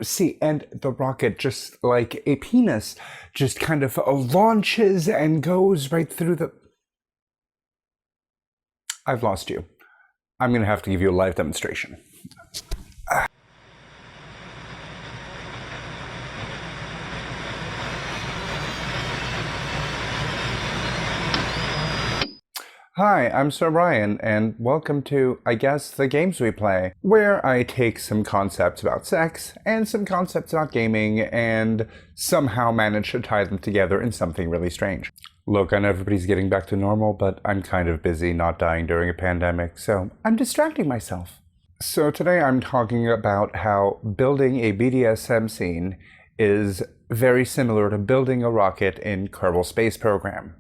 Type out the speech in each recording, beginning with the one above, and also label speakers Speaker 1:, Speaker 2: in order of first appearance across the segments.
Speaker 1: See, and the rocket, just like a penis, just kind of launches and goes right through the... I've lost you. I'm going to have to give you a live demonstration. Hi, I'm Sir Ryan, and welcome to, I guess, the games we play, where I take some concepts about sex and some concepts about gaming and somehow manage to tie them together in something really strange. Look, I know everybody's getting back to normal, but I'm kind of busy not dying during a pandemic, so I'm distracting myself. So today I'm talking about how building a BDSM scene is very similar to building a rocket in Kerbal Space Program.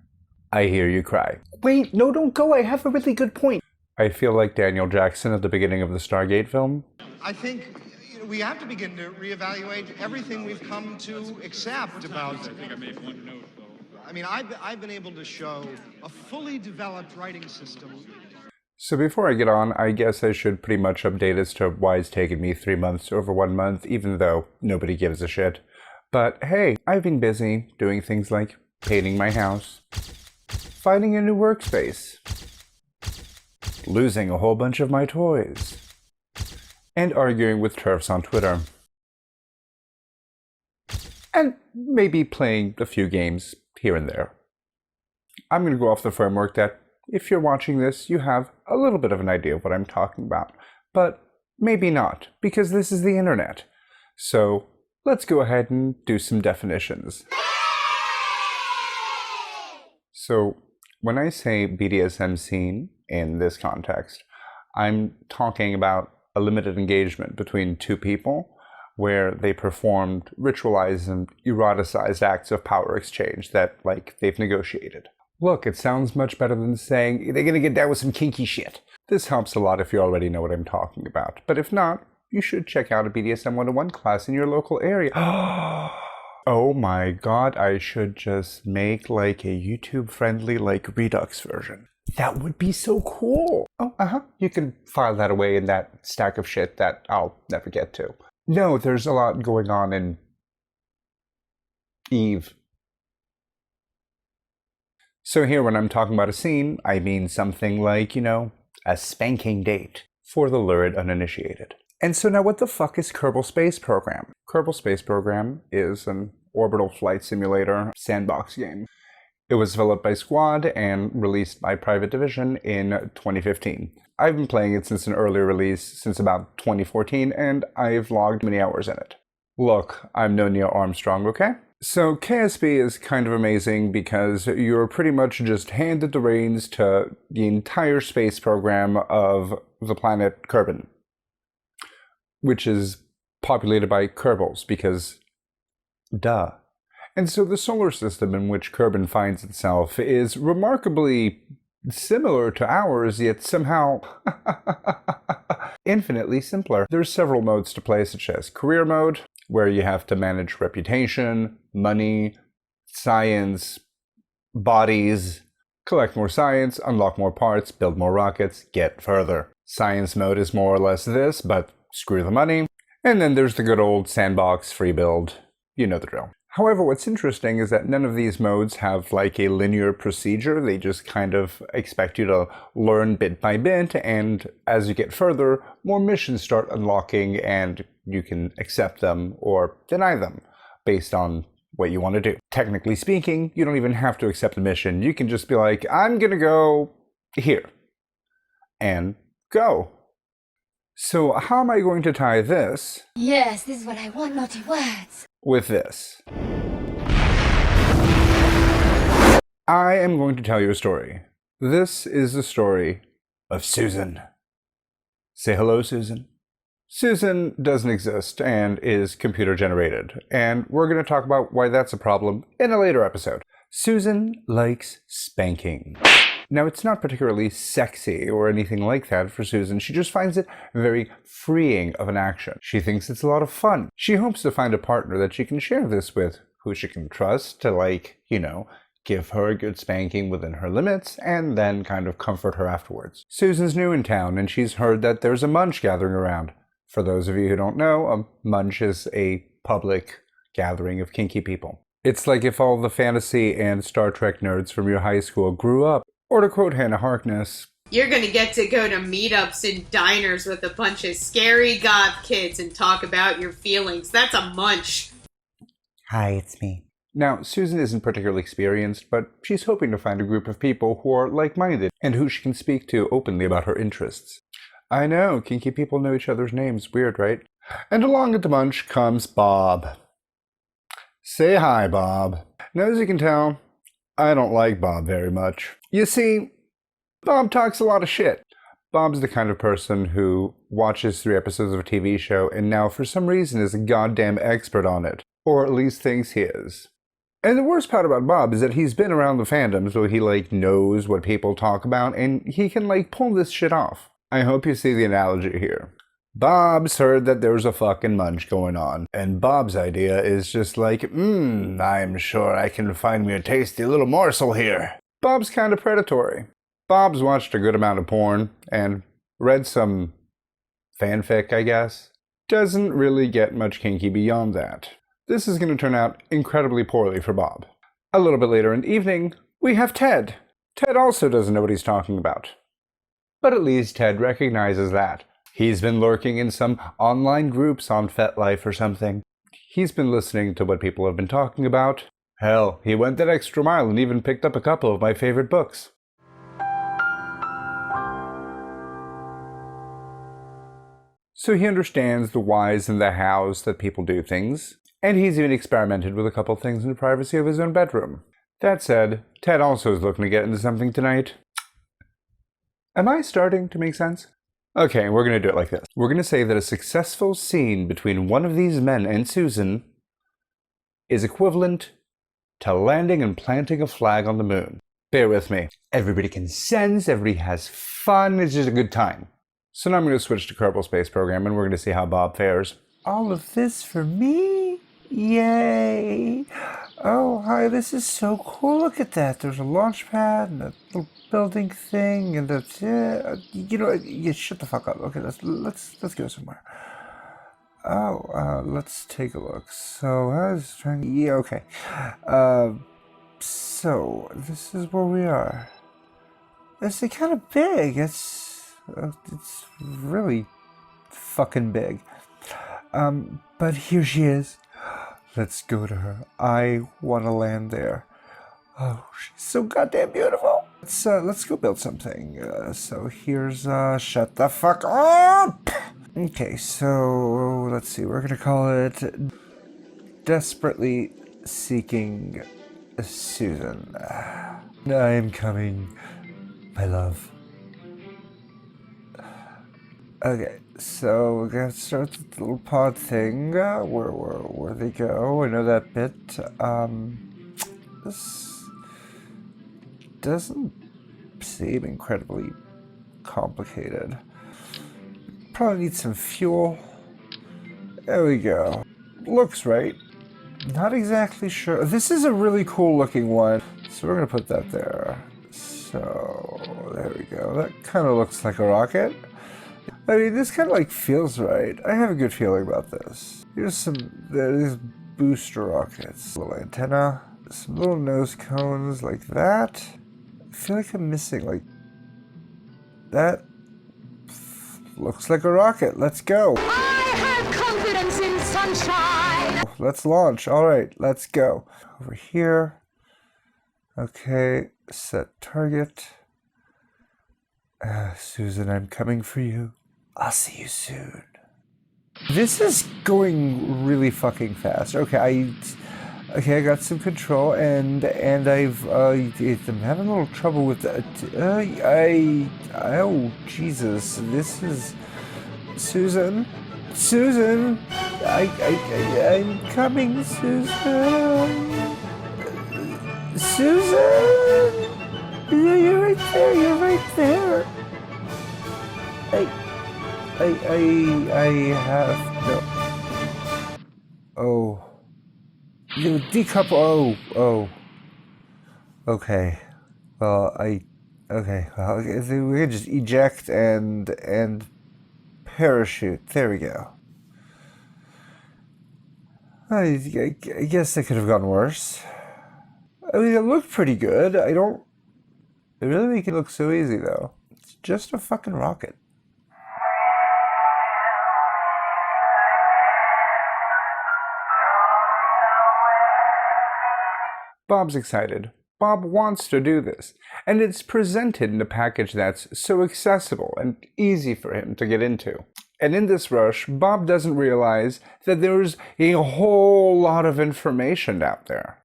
Speaker 1: I hear you cry. Wait, no, don't go. I have a really good point. I feel like Daniel Jackson at the beginning of the Stargate film.
Speaker 2: I think we have to begin to reevaluate everything we've come to accept about... I think I made one note, though. I mean, I've been able to show a fully developed writing system.
Speaker 1: So before I get on, I guess I should pretty much update as to why it's taken me 3 months over 1 month, even though nobody gives a shit. But hey, I've been busy doing things like painting my house, finding a new workspace, losing a whole bunch of my toys, and arguing with TERFs on Twitter. And maybe playing a few games here and there. I'm going to go off the framework that if you're watching this, you have a little bit of an idea of what I'm talking about, but maybe not, because this is the internet. So let's go ahead and do some definitions. So when I say BDSM scene in this context, I'm talking about a limited engagement between two people where they performed ritualized and eroticized acts of power exchange that, like, they've negotiated. Look, it sounds much better than saying they're gonna get down with some kinky shit. This helps a lot if you already know what I'm talking about, but if not, you should check out a BDSM 101 class in your local area. Oh my god, I should just make like a YouTube-friendly like Redux version. That would be so cool. Oh, you can file that away in that stack of shit that I'll never get to. No, there's a lot going on in Eve. So here when I'm talking about a scene, I mean something like, a spanking date for the lurid uninitiated. And so now what the fuck is Kerbal Space Program? Kerbal Space Program is an orbital flight simulator sandbox game. It was developed by Squad and released by Private Division in 2015. I've been playing it since an earlier release, since about 2014, and I've logged many hours in it. Look, I'm no Neil Armstrong, okay? So KSP is kind of amazing because you're pretty much just handed the reins to the entire space program of the planet Kerbin, which is populated by Kerbals, because duh. And so the solar system in which Kerbin finds itself is remarkably similar to ours, yet somehow infinitely simpler. There's several modes to play, such as career mode, where you have to manage reputation, money, science, bodies, collect more science, unlock more parts, build more rockets, get further. Science mode is more or less this, but screw the money. And then there's the good old sandbox free build. You know the drill. However, what's interesting is that none of these modes have like a linear procedure. They just kind of expect you to learn bit by bit, and as you get further, more missions start unlocking and you can accept them or deny them based on what you want to do. Technically speaking, you don't even have to accept the mission. You can just be like, I'm gonna go here, and go. So how am I going to tie this?
Speaker 3: Yes, this is what I want, naughty words.
Speaker 1: With this. I am going to tell you a story. This is the story of Susan. Say hello, Susan. Susan doesn't exist and is computer generated, and we're going to talk about why that's a problem in a later episode. Susan likes spanking. Now, it's not particularly sexy or anything like that for Susan. She just finds it very freeing of an action. She thinks it's a lot of fun. She hopes to find a partner that she can share this with, who she can trust to, give her a good spanking within her limits, and then kind of comfort her afterwards. Susan's new in town, and she's heard that there's a munch gathering around. For those of you who don't know, a munch is a public gathering of kinky people. It's like if all the fantasy and Star Trek nerds from your high school grew up, or to quote Hannah Harkness,
Speaker 4: you're gonna get to go to meetups in diners with a bunch of scary goth kids and talk about your feelings. That's a munch.
Speaker 1: Hi, it's me. Now, Susan isn't particularly experienced, but she's hoping to find a group of people who are like-minded and who she can speak to openly about her interests. I know, kinky people know each other's names. Weird, right? And along at the munch comes Bob. Say hi, Bob. Now, as you can tell, I don't like Bob very much. You see, Bob talks a lot of shit. Bob's the kind of person who watches 3 episodes of a TV show and now for some reason is a goddamn expert on it. Or at least thinks he is. And the worst part about Bob is that he's been around the fandom, so he, knows what people talk about, and he can, pull this shit off. I hope you see the analogy here. Bob's heard that there's a fucking munch going on, and Bob's idea is just I'm sure I can find me a tasty little morsel here. Bob's kind of predatory. Bob's watched a good amount of porn, and read some fanfic, I guess. Doesn't really get much kinky beyond that. This is going to turn out incredibly poorly for Bob. A little bit later in the evening, we have Ted. Ted also doesn't know what he's talking about. But at least Ted recognizes that. He's been lurking in some online groups on FetLife or something. He's been listening to what people have been talking about. Hell, he went that extra mile and even picked up a couple of my favorite books. So he understands the whys and the hows that people do things. And he's even experimented with a couple things in the privacy of his own bedroom. That said, Ted also is looking to get into something tonight. Am I starting to make sense? Okay, we're going to do it like this. We're going to say that a successful scene between one of these men and Susan is equivalent to landing and planting a flag on the moon. Bear with me. Everybody consents, everybody has fun, it's just a good time. So now I'm going to switch to Kerbal Space Program and we're going to see how Bob fares. All of this for me? Yay! Oh, hi, this is so cool. Look at that. There's a launch pad and a little building thing and that's shut the fuck up. Okay, let's go somewhere. Oh, let's take a look. So I was trying. Yeah, okay. So this is where we are. It's kind of big. It's really fucking big. But here she is. Let's go to her. I want to land there. Oh, she's so goddamn beautiful. Let's go build something. So here's shut the fuck up. Okay, so let's see. We're gonna call it Desperately Seeking Susan. I am coming, my love. Okay, so we're gonna start with the little pod thing. Where they go? I know that bit. This doesn't seem incredibly complicated. Probably need some fuel. There we go. Looks right. Not exactly sure. This is a really cool looking one. So we're gonna put that there. So there we go. That kind of looks like a rocket. I mean, this kind of feels right. I have a good feeling about this. There's booster rockets. Little antenna. Some little nose cones like that. I feel like I'm missing that. Looks like a rocket. Let's go.
Speaker 3: I have confidence in sunshine.
Speaker 1: Let's launch. All right, let's go. Over here. Okay, set target. Susan, I'm coming for you. I'll see you soon. This is going really fucking fast. Okay, I got some control, and I'm having a little trouble with that. Oh Jesus, this is Susan. I'm coming, Susan. Susan, you're right there. You're right there. I have no. Oh. You decouple. Oh. Okay. Well, we can just eject and Parachute. There we go. I guess it could have gone worse. I mean, it looked pretty good. They really make it look so easy, though. It's just a fucking rocket. Bob's excited. Bob wants to do this, and it's presented in a package that's so accessible and easy for him to get into. And in this rush, Bob doesn't realize that there's a whole lot of information out there.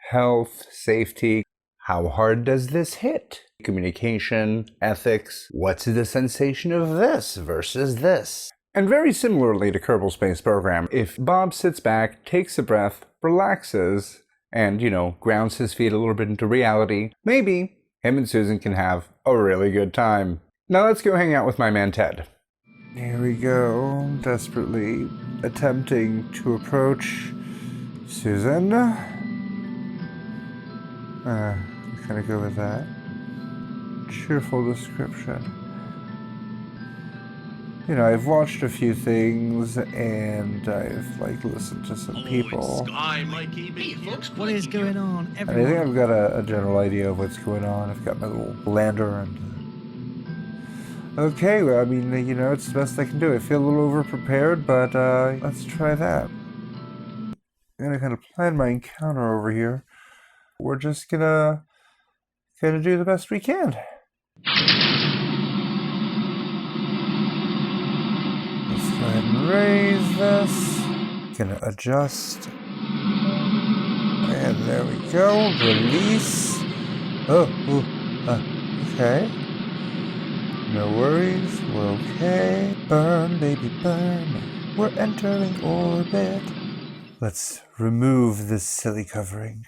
Speaker 1: Health, safety, how hard does this hit? Communication, ethics, what's the sensation of this versus this? And very similarly to Kerbal Space Program, if Bob sits back, takes a breath, relaxes, and, grounds his feet a little bit into reality, maybe him and Susan can have a really good time. Now let's go hang out with my man Ted. Here we go, desperately attempting to approach Susan. I'm gonna go with that. Cheerful description. I've watched a few things, and I've, listened to some people.
Speaker 5: What is going on?
Speaker 1: And I think I've got a general idea of what's going on. I've got my little lander, and... Okay, well, I mean, it's the best I can do. I feel a little over-prepared, but let's try that. I'm gonna kind of plan my encounter over here. We're just gonna do the best we can. Let's go ahead and raise this. Gonna adjust. And there we go. Release. Okay. No worries. We're okay. Burn, baby, burn. We're entering orbit. Let's remove this silly covering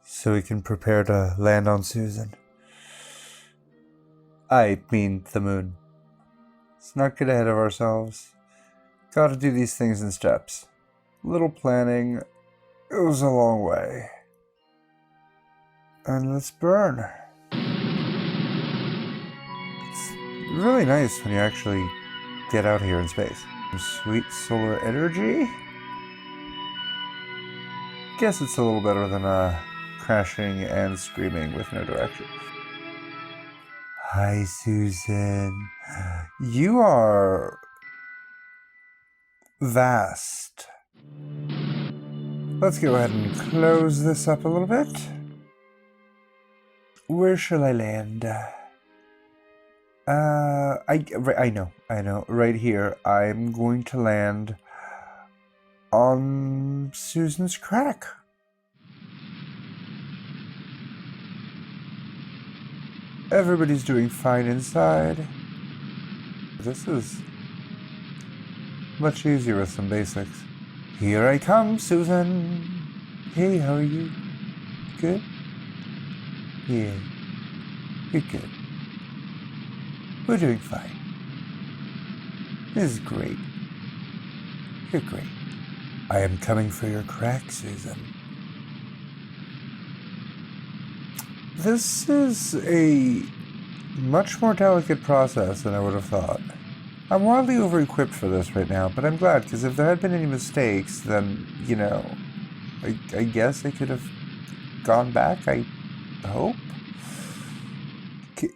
Speaker 1: so we can prepare to land on Susan. I mean the moon. Let's not get ahead of ourselves. Gotta do these things in steps. Little planning goes a long way. And let's burn. It's really nice when you actually get out here in space. Some sweet solar energy. Guess it's a little better than crashing and screaming with no direction. Hi, Susan. You are vast. Let's go ahead and close this up a little bit. Where shall I land? I know. Right here. I'm going to land on Susan's crack. Everybody's doing fine inside. This is much easier with some basics. Here I come, Susan. Hey, how are you? Good? Yeah. You're good. We're doing fine. This is great. You're great. I am coming for your crack, Susan. This is a much more delicate process than I would have thought. I'm wildly over-equipped for this right now, but I'm glad, because if there had been any mistakes, then, I guess I could have gone back, I hope?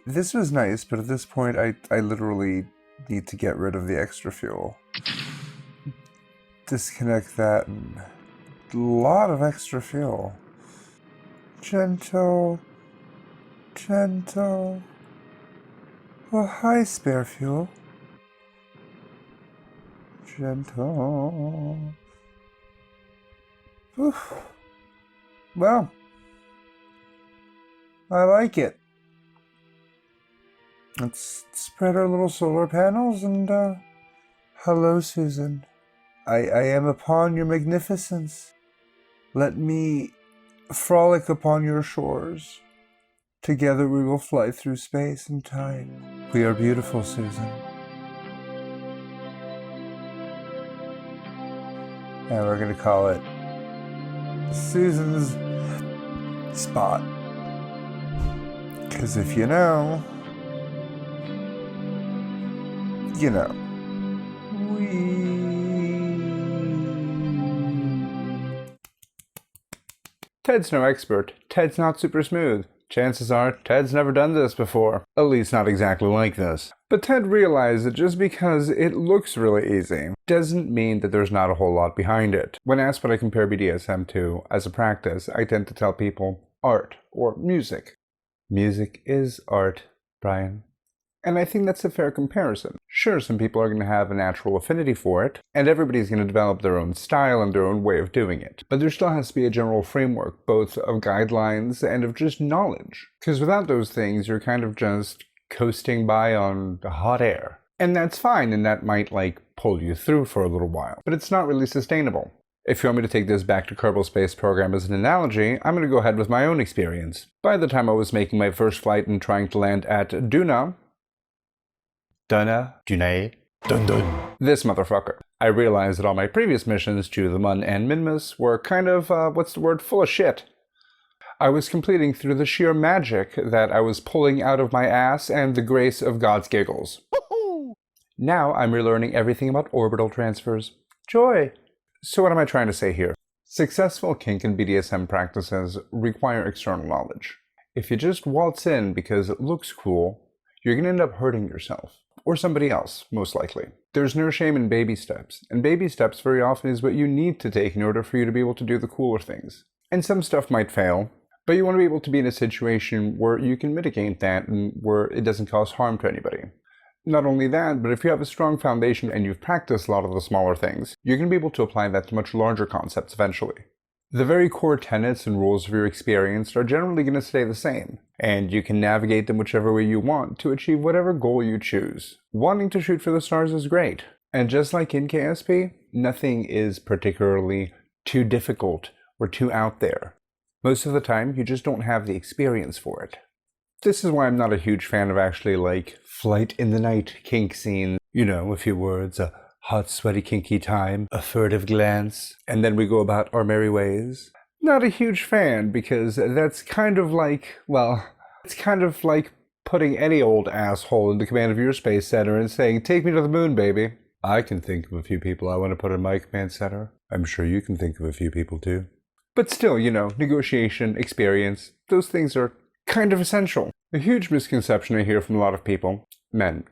Speaker 1: This was nice, but at this point, I literally need to get rid of the extra fuel. Disconnect that, and a lot of extra fuel. Gentle. Oh, hi, spare fuel. Gentle. Oof. Well, I like it. Let's spread our little solar panels and, hello, Susan. I am upon your magnificence. Let me frolic upon your shores. Together we will fly through space and time. We are beautiful, Susan. And we're going to call it Susan's Spot. Because if you know, you know. Ted's no expert. Ted's not super smooth. Chances are, Ted's never done this before. At least not exactly like this. But Ted realized that just because it looks really easy doesn't mean that there's not a whole lot behind it. When asked what I compare BDSM to as a practice, I tend to tell people art or music. Music is art, Brian. And I think that's a fair comparison. Sure, some people are going to have a natural affinity for it, and everybody's going to develop their own style and their own way of doing it. But there still has to be a general framework, both of guidelines and of just knowledge. Because without those things, you're kind of just coasting by on hot air. And that's fine, and that might, pull you through for a little while. But it's not really sustainable. If you want me to take this back to Kerbal Space Program as an analogy, I'm going to go ahead with my own experience. By the time I was making my first flight and trying to land at Duna, this motherfucker, I realized that all my previous missions to the Mun and Minmus were kind of, full of shit. I was completing through the sheer magic that I was pulling out of my ass and the grace of God's giggles. Now I'm relearning everything about orbital transfers. Joy! So what am I trying to say here? Successful kink and BDSM practices require external knowledge. If you just waltz in because it looks cool, you're going to end up hurting yourself. Or somebody else, most likely. There's no shame in baby steps, and baby steps very often is what you need to take in order for you to be able to do the cooler things. And some stuff might fail, but you want to be able to be in a situation where you can mitigate that and where it doesn't cause harm to anybody. Not only that, but if you have a strong foundation and you've practiced a lot of the smaller things, you're going to be able to apply that to much larger concepts eventually. The very core tenets and rules of your experience are generally going to stay the same, and you can navigate them whichever way you want to achieve whatever goal you choose. Wanting to shoot for the stars is great, and just like in KSP, nothing is particularly too difficult or too out there. Most of the time, you just don't have the experience for it. This is why I'm not a huge fan of actually flight in the night kink scenes. You know, a few words, a hot, sweaty, kinky time, a furtive glance, and then we go about our merry ways. Not a huge fan, because that's kind of it's kind of like putting any old asshole in the command of your space center and saying, take me to the moon, baby. I can think of a few people I want to put in my command center. I'm sure you can think of a few people too. But still, negotiation, experience, those things are kind of essential. A huge misconception I hear from a lot of people,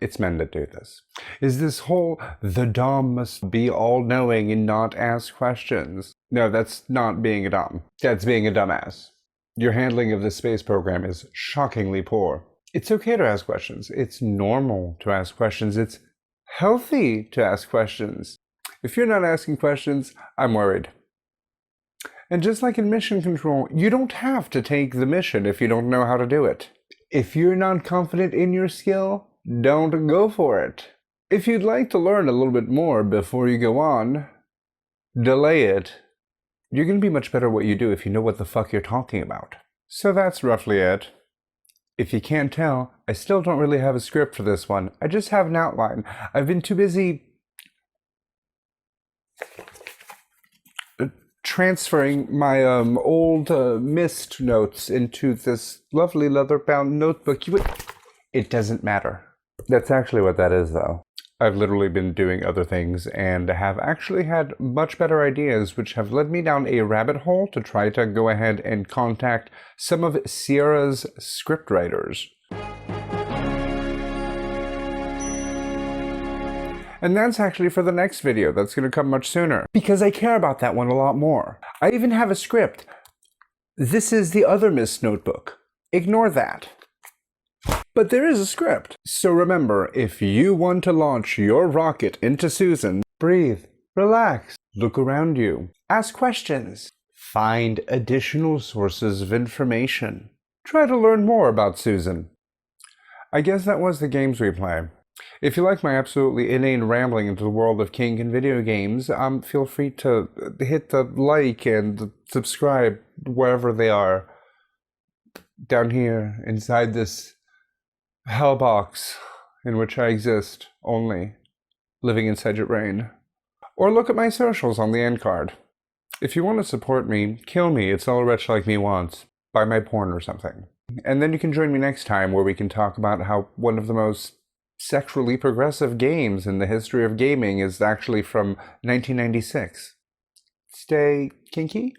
Speaker 1: it's men that do this, is this whole, the dom must be all-knowing and not ask questions. No, that's not being a dom. That's being a dumbass. Your handling of this space program is shockingly poor. It's okay to ask questions. It's normal to ask questions. It's healthy to ask questions. If you're not asking questions, I'm worried. And just like in mission control, you don't have to take the mission if you don't know how to do it. If you're not confident in your skill, don't go for it. If you'd like to learn a little bit more before you go on, delay it. You're going to be much better at what you do if you know what the fuck you're talking about. So that's roughly it. If you can't tell, I still don't really have a script for this one. I just have an outline. I've been too busy transferring my old mist notes into this lovely leather-bound notebook. It doesn't matter. That's actually what that is, though. I've literally been doing other things and have actually had much better ideas, which have led me down a rabbit hole to try to go ahead and contact some of Sierra's scriptwriters. And that's actually for the next video. That's going to come much sooner, because I care about that one a lot more. I even have a script. This is the other Miss Notebook. Ignore that. But there is a script. So remember, if you want to launch your rocket into Susan, breathe, relax, look around you, ask questions, find additional sources of information. Try to learn more about Susan. I guess that was the games we play. If you like my absolutely inane rambling into the world of kink and video games, feel free to hit the like and subscribe wherever they are. Down here, inside this hell box in which I exist, only living inside your brain. Or look at my socials on the end card. If you want to support me, kill me, it's all a wretch like me wants. Buy my porn or something. And then you can join me next time where we can talk about how one of the most sexually progressive games in the history of gaming is actually from 1996. Stay kinky?